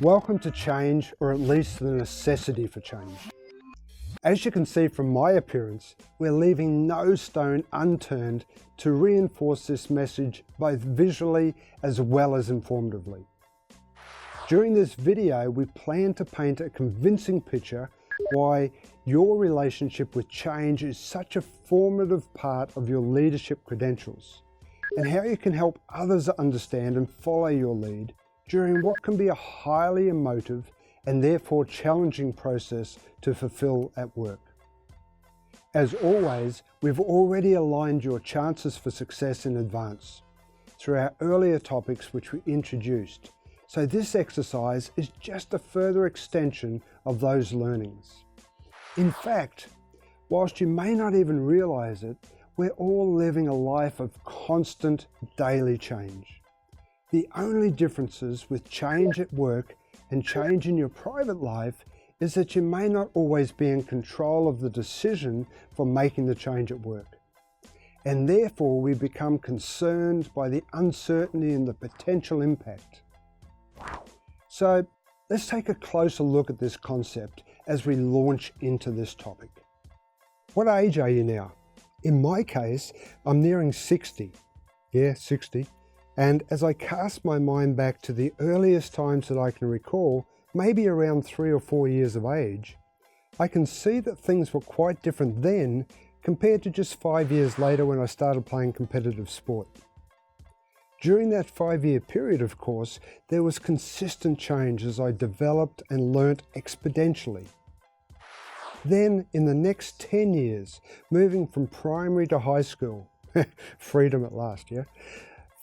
Welcome to change, or at least the necessity for change. As you can see from my appearance, we're leaving no stone unturned to reinforce this message both visually as well as informatively. During this video, we plan to paint a convincing picture why your relationship with change is such a formative part of your leadership credentials, and how you can help others understand and follow your lead during what can be a highly emotive and therefore challenging process to fulfill at work. As always, we've already aligned your chances for success in advance through our earlier topics which we introduced, so this exercise is just a further extension of those learnings. In fact, whilst you may not even realize it, we're all living a life of constant daily change. The only differences with change at work and change in your private life is that you may not always be in control of the decision for making the change at work. And therefore we become concerned by the uncertainty and the potential impact. So let's take a closer look at this concept as we launch into this topic. What age are you now? In my case, I'm nearing 60. Yeah, 60. And as I cast my mind back to the earliest times that I can recall, maybe around 3 or 4 years of age, I can see that things were quite different then compared to just 5 years later when I started playing competitive sport. During that 5-year period, of course, there was consistent change as I developed and learnt exponentially. Then, in the next 10 years, moving from primary to high school, freedom at last, yeah?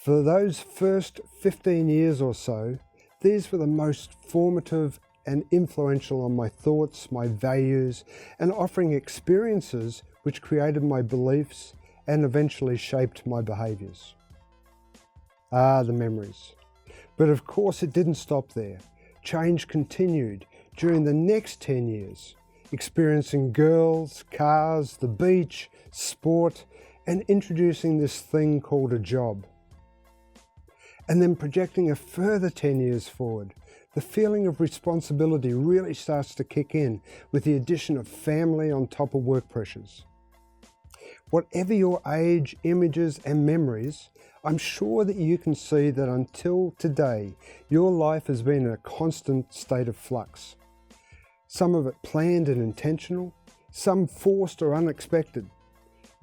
For those first 15 years or so, these were the most formative and influential on my thoughts, my values, and offering experiences which created my beliefs and eventually shaped my behaviours. Ah, the memories. But of course it didn't stop there. Change continued during the next 10 years, experiencing girls, cars, the beach, sport, and introducing this thing called a job. And then projecting a further 10 years forward, the feeling of responsibility really starts to kick in with the addition of family on top of work pressures. Whatever your age, images and memories, I'm sure that you can see that until today, your life has been in a constant state of flux. Some of it planned and intentional, some forced or unexpected.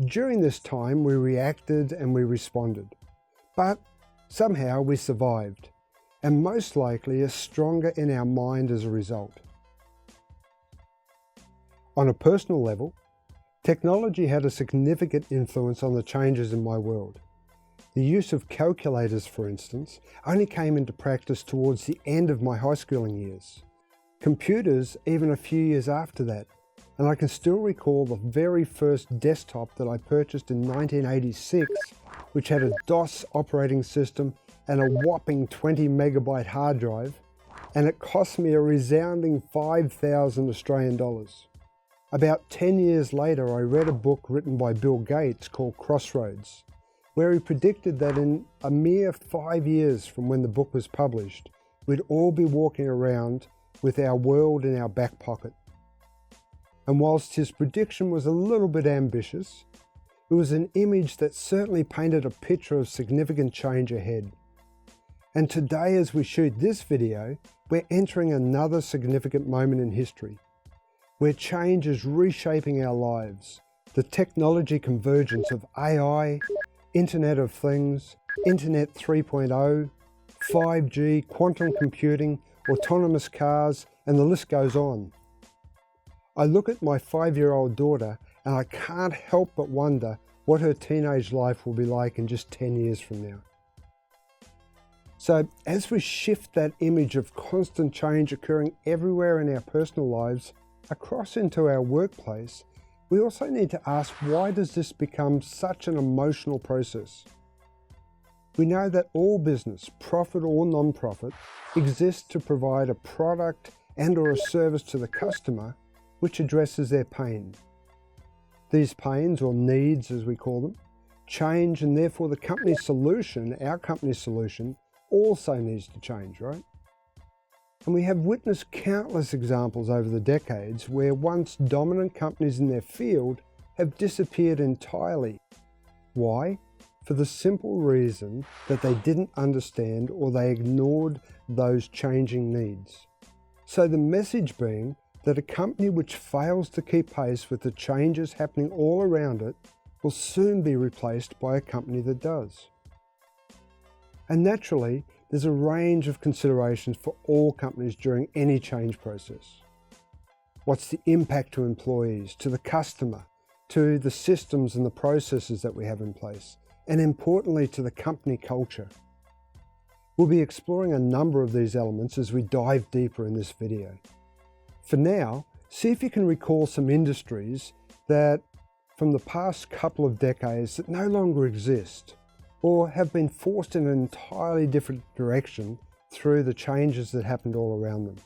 During this time, we reacted and we responded. But somehow we survived, and most likely are stronger in our mind as a result. On a personal level, technology had a significant influence on the changes in my world. The use of calculators, for instance, only came into practice towards the end of my high schooling years. Computers even a few years after that, and I can still recall the very first desktop that I purchased in 1986, which had a DOS operating system and a whopping 20 megabyte hard drive, and it cost me a resounding 5,000 Australian dollars. About 10 years later, I read a book written by Bill Gates called Crossroads, where he predicted that in a mere 5 years from when the book was published, we'd all be walking around with our world in our back pocket. And whilst his prediction was a little bit ambitious, it was an image that certainly painted a picture of significant change ahead. And today, as we shoot this video, we're entering another significant moment in history, where change is reshaping our lives. The technology convergence of AI, Internet of Things, Internet 3.0, 5G, quantum computing, autonomous cars, and the list goes on. I look at my 5-year-old daughter and I can't help but wonder what her teenage life will be like in just 10 years from now. So as we shift that image of constant change occurring everywhere in our personal lives across into our workplace, we also need to ask, why does this become such an emotional process? We know that all business, profit or non-profit, exists to provide a product and or a service to the customer which addresses their pain. These pains, or needs as we call them, change, and therefore the company's solution, our company's solution, also needs to change, right? And we have witnessed countless examples over the decades where once dominant companies in their field have disappeared entirely. Why? For the simple reason that they didn't understand or they ignored those changing needs. So the message being that a company which fails to keep pace with the changes happening all around it will soon be replaced by a company that does. And naturally, there's a range of considerations for all companies during any change process. What's the impact to employees, to the customer, to the systems and the processes that we have in place, and importantly to the company culture? We'll be exploring a number of these elements as we dive deeper in this video. For now, see if you can recall some industries that from the past couple of decades that no longer exist or have been forced in an entirely different direction through the changes that happened all around them.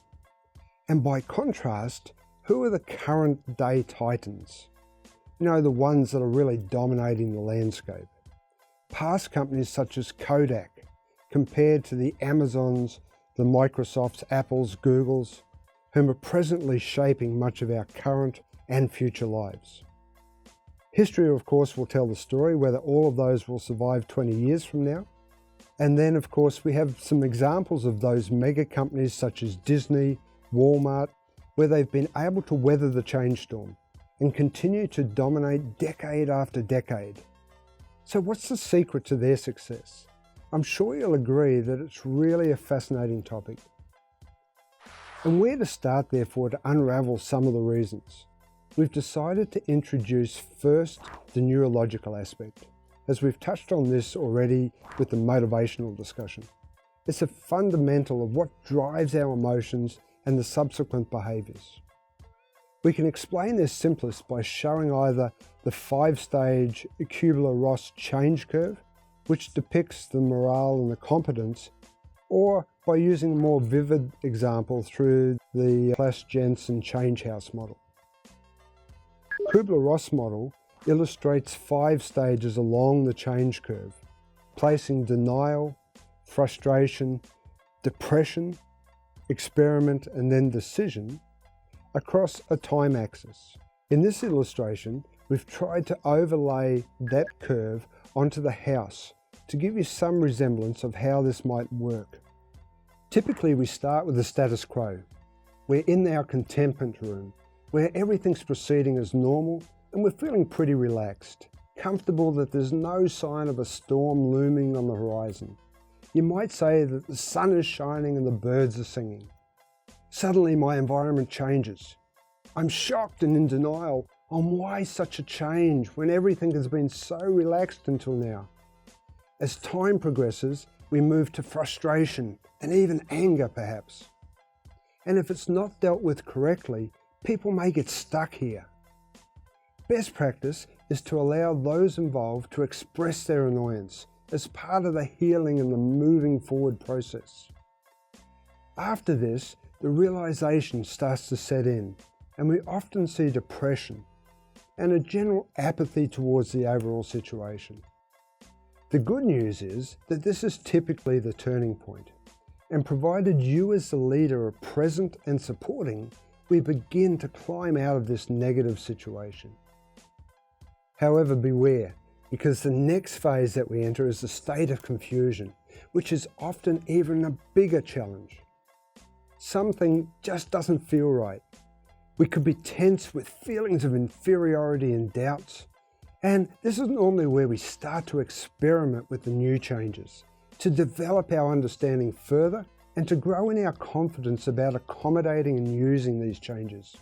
And by contrast, who are the current day titans? You know, the ones that are really dominating the landscape. Past companies such as Kodak, compared to the Amazons, the Microsofts, Apples, Googles, whom are presently shaping much of our current and future lives. History, of course, will tell the story, whether all of those will survive 20 years from now. And then, of course, we have some examples of those mega companies such as Disney, Walmart, where they've been able to weather the change storm and continue to dominate decade after decade. So what's the secret to their success? I'm sure you'll agree that it's really a fascinating topic. And where to start, therefore, to unravel some of the reasons? We've decided to introduce first the neurological aspect, as we've touched on this already with the motivational discussion. It's a fundamental of what drives our emotions and the subsequent behaviours. We can explain this simplest by showing either the 5-stage Kubler-Ross change curve, which depicts the morale and the competence, or by using a more vivid example through the Claes-Jensen change house model. Kubler-Ross model illustrates 5 stages along the change curve, placing denial, frustration, depression, experiment, and then decision across a time axis. In this illustration, we've tried to overlay that curve onto the house to give you some resemblance of how this might work. Typically, we start with the status quo. We're in our contentment room, where everything's proceeding as normal and we're feeling pretty relaxed, comfortable that there's no sign of a storm looming on the horizon. You might say that the sun is shining and the birds are singing. Suddenly my environment changes. I'm shocked and in denial on why such a change when everything has been so relaxed until now. As time progresses, we move to frustration and even anger perhaps. And if it's not dealt with correctly, people may get stuck here. Best practice is to allow those involved to express their annoyance as part of the healing and the moving forward process. After this, the realization starts to set in, and we often see depression and a general apathy towards the overall situation. The good news is that this is typically the turning point, and provided you as the leader are present and supporting, we begin to climb out of this negative situation. However, beware, because the next phase that we enter is a state of confusion, which is often even a bigger challenge. Something just doesn't feel right. We could be tense with feelings of inferiority and doubts. And this is normally where we start to experiment with the new changes, to develop our understanding further and to grow in our confidence about accommodating and using these changes.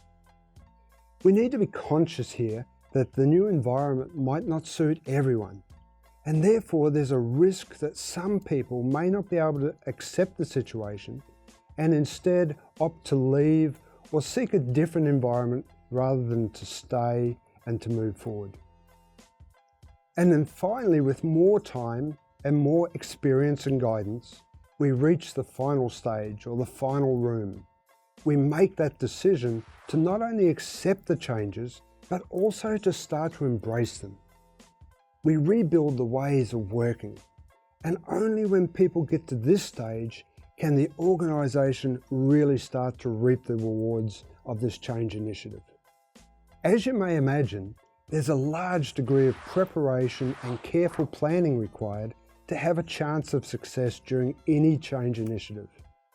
We need to be conscious here that the new environment might not suit everyone, and therefore there's a risk that some people may not be able to accept the situation and instead opt to leave or seek a different environment rather than to stay and to move forward. And then finally, with more time and more experience and guidance, we reach the final stage or the final room. We make that decision to not only accept the changes, but also to start to embrace them. We rebuild the ways of working, and only when people get to this stage can the organisation really start to reap the rewards of this change initiative. As you may imagine, there's a large degree of preparation and careful planning required to have a chance of success during any change initiative.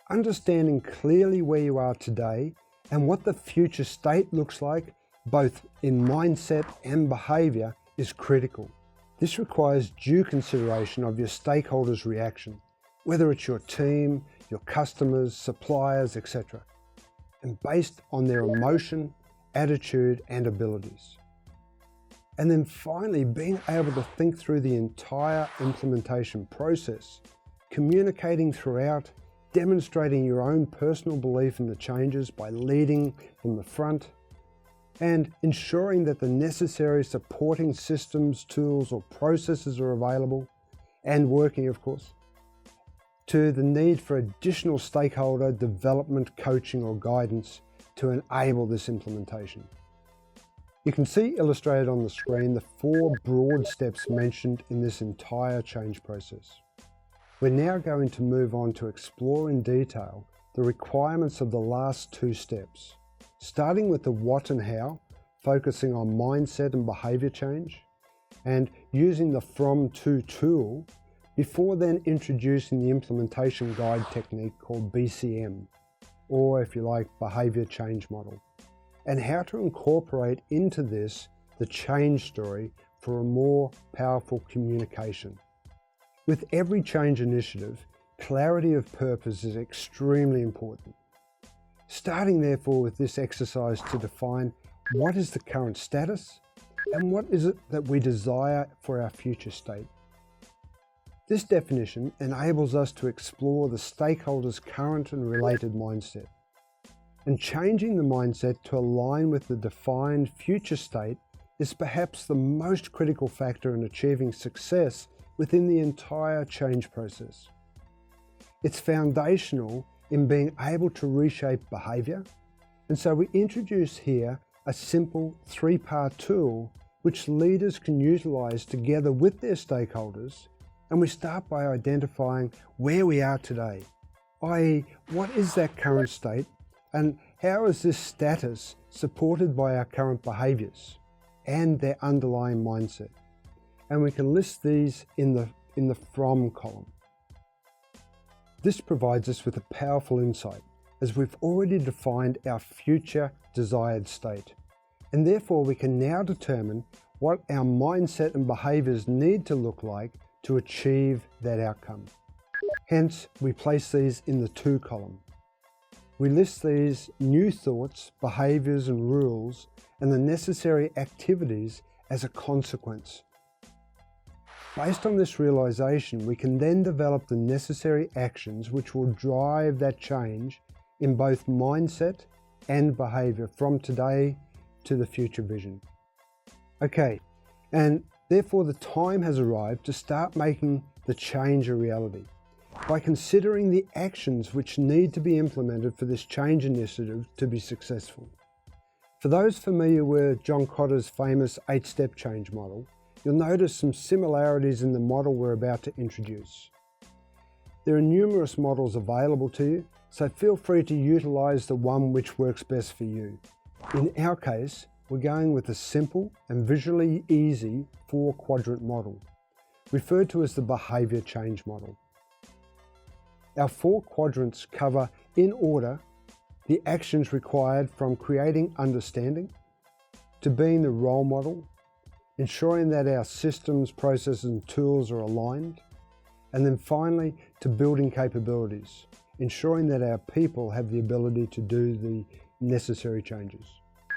Understanding clearly where you are today and what the future state looks like, both in mindset and behaviour, is critical. This requires due consideration of your stakeholders' reaction, whether it's your team, your customers, suppliers, etc., and based on their emotion, attitude, and abilities. And then finally, being able to think through the entire implementation process, communicating throughout, demonstrating your own personal belief in the changes by leading from the front, and ensuring that the necessary supporting systems, tools, or processes are available and working, of course, to the need for additional stakeholder development, coaching, or guidance to enable this implementation. You can see illustrated on the screen the 4 broad steps mentioned in this entire change process. We're now going to move on to explore in detail the requirements of the last 2 steps, starting with the what and how, focusing on mindset and behaviour change, and using the from to tool, before then introducing the implementation guide technique called BCM, or if you like, behaviour change model, and how to incorporate into this the change story for a more powerful communication. With every change initiative, clarity of purpose is extremely important. Starting therefore with this exercise to define what is the current status and what is it that we desire for our future state. This definition enables us to explore the stakeholders' current and related mindset. And changing the mindset to align with the defined future state is perhaps the most critical factor in achieving success within the entire change process. It's foundational in being able to reshape behaviour, and so we introduce here a simple 3-part tool which leaders can utilise together with their stakeholders, and we start by identifying where we are today, i.e. what is that current state and how is this status supported by our current behaviours and their underlying mindset. And we can list these in the from column. This provides us with a powerful insight, as we've already defined our future desired state, and therefore we can now determine what our mindset and behaviours need to look like to achieve that outcome. Hence, we place these in the to column. We list these new thoughts, behaviours and rules, and the necessary activities as a consequence. Based on this realisation, we can then develop the necessary actions which will drive that change in both mindset and behaviour from today to the future vision. Okay, and therefore the time has arrived to start making the change a reality by considering the actions which need to be implemented for this change initiative to be successful. For those familiar with John Kotter's famous 8-step change model, you'll notice some similarities in the model we're about to introduce. There are numerous models available to you, so feel free to utilise the one which works best for you. In our case, we're going with a simple and visually easy 4-quadrant model, referred to as the behaviour change model. Our 4 quadrants cover, in order, the actions required from creating understanding, to being the role model, ensuring that our systems, processes and tools are aligned, and then finally to building capabilities, ensuring that our people have the ability to do the necessary changes.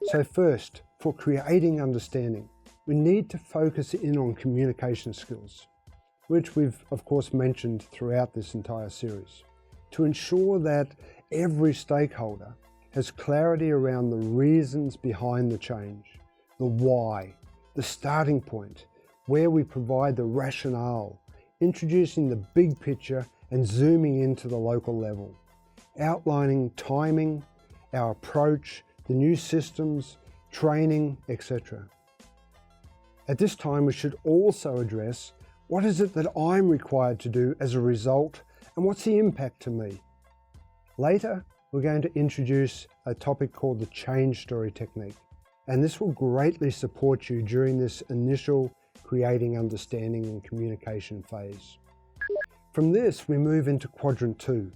So first, for creating understanding, we need to focus in on communication skills, which we've of course mentioned throughout this entire series, to ensure that every stakeholder has clarity around the reasons behind the change, the why, the starting point, where we provide the rationale, introducing the big picture and zooming into the local level, outlining timing, our approach, the new systems, training, etc. At this time, we should also address what is it that I'm required to do as a result, and what's the impact to me? Later, we're going to introduce a topic called the change story technique, and this will greatly support you during this initial creating understanding and communication phase. From this, we move into quadrant 2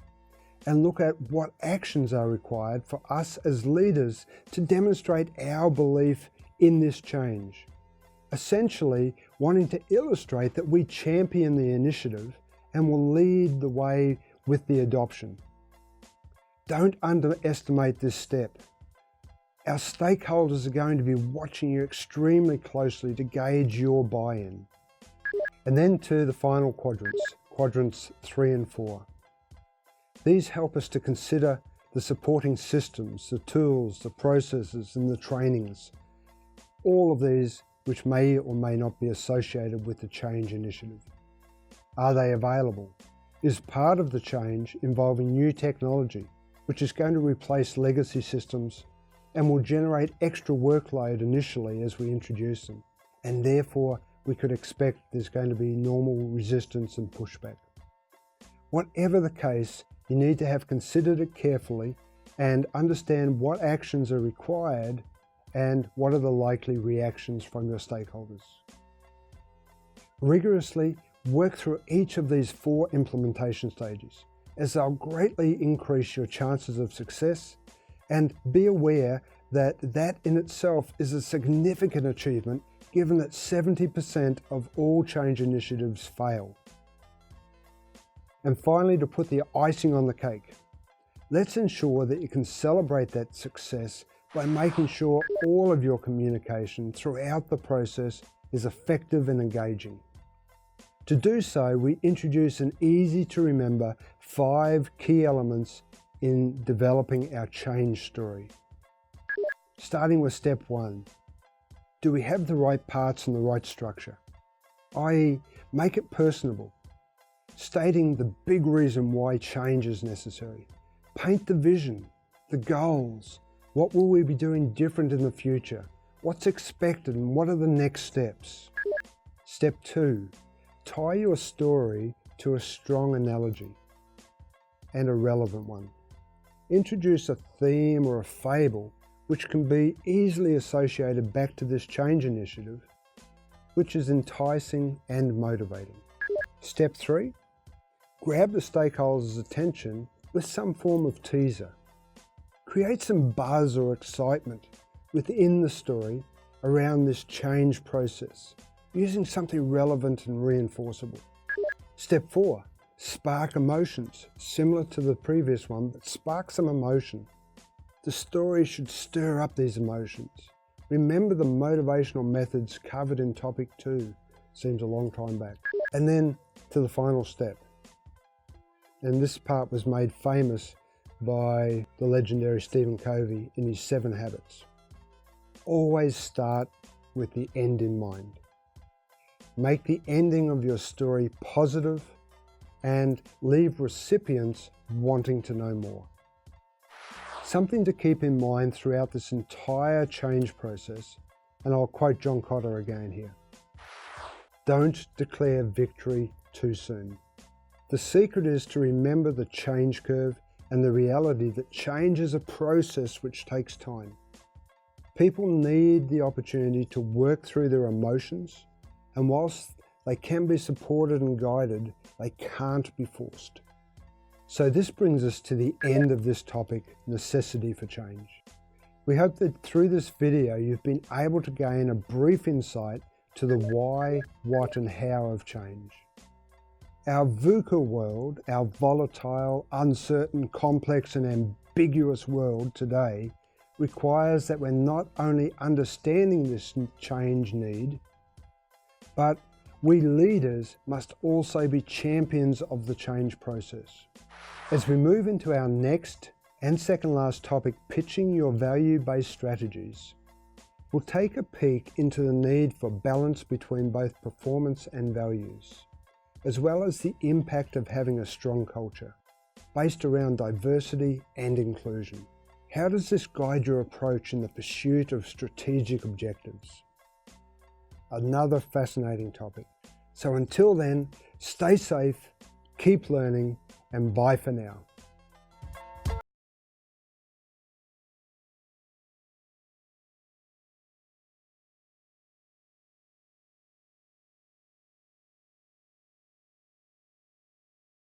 and look at what actions are required for us as leaders to demonstrate our belief in this change. Essentially, wanting to illustrate that we champion the initiative and will lead the way with the adoption. Don't underestimate this step. Our stakeholders are going to be watching you extremely closely to gauge your buy-in. And then to the final quadrants 3 and 4. These help us to consider the supporting systems, the tools, the processes, and the trainings. All of these which may or may not be associated with the change initiative. Are they available? Is part of the change involving new technology, which is going to replace legacy systems and will generate extra workload initially as we introduce them, and therefore we could expect there's going to be normal resistance and pushback. Whatever the case, you need to have considered it carefully and understand what actions are required and what are the likely reactions from your stakeholders. Rigorously work through each of these 4 implementation stages, as they'll greatly increase your chances of success, and be aware that that in itself is a significant achievement given that 70% of all change initiatives fail. And finally, to put the icing on the cake, let's ensure that you can celebrate that success by making sure all of your communication throughout the process is effective and engaging. To do so, we introduce an easy to remember 5 key elements in developing our change story. Starting with step 1, do we have the right parts and the right structure? i.e., make it personable, stating the big reason why change is necessary. Paint the vision, the goals, what will we be doing different in the future, what's expected and what are the next steps. Step 2, tie your story to a strong analogy and a relevant one. Introduce a theme or a fable which can be easily associated back to this change initiative, which is enticing and motivating. Step 3, grab the stakeholders' attention with some form of teaser. Create some buzz or excitement within the story around this change process, using something relevant and reinforceable. Step 4, spark emotions, similar to the previous one, but spark some emotion. The story should stir up these emotions. Remember the motivational methods covered in topic 2, seems a long time back. And then to the final step. And this part was made famous by the legendary Stephen Covey in his 7 Habits. Always start with the end in mind. Make the ending of your story positive and leave recipients wanting to know more. Something to keep in mind throughout this entire change process, and I'll quote John Kotter again here. Don't declare victory too soon. The secret is to remember the change curve and the reality that change is a process which takes time. People need the opportunity to work through their emotions, and whilst they can be supported and guided, they can't be forced. So this brings us to the end of this topic, necessity for change. We hope that through this video you've been able to gain a brief insight to the why, what and how of change. Our VUCA world, our volatile, uncertain, complex and ambiguous world today requires that we're not only understanding this change need, but we leaders must also be champions of the change process. As we move into our next and second last topic, pitching your value-based strategies, we'll take a peek into the need for balance between both performance and values, as well as the impact of having a strong culture based around diversity and inclusion. How does this guide your approach in the pursuit of strategic objectives? Another fascinating topic. So until then, stay safe, keep learning, and bye for now.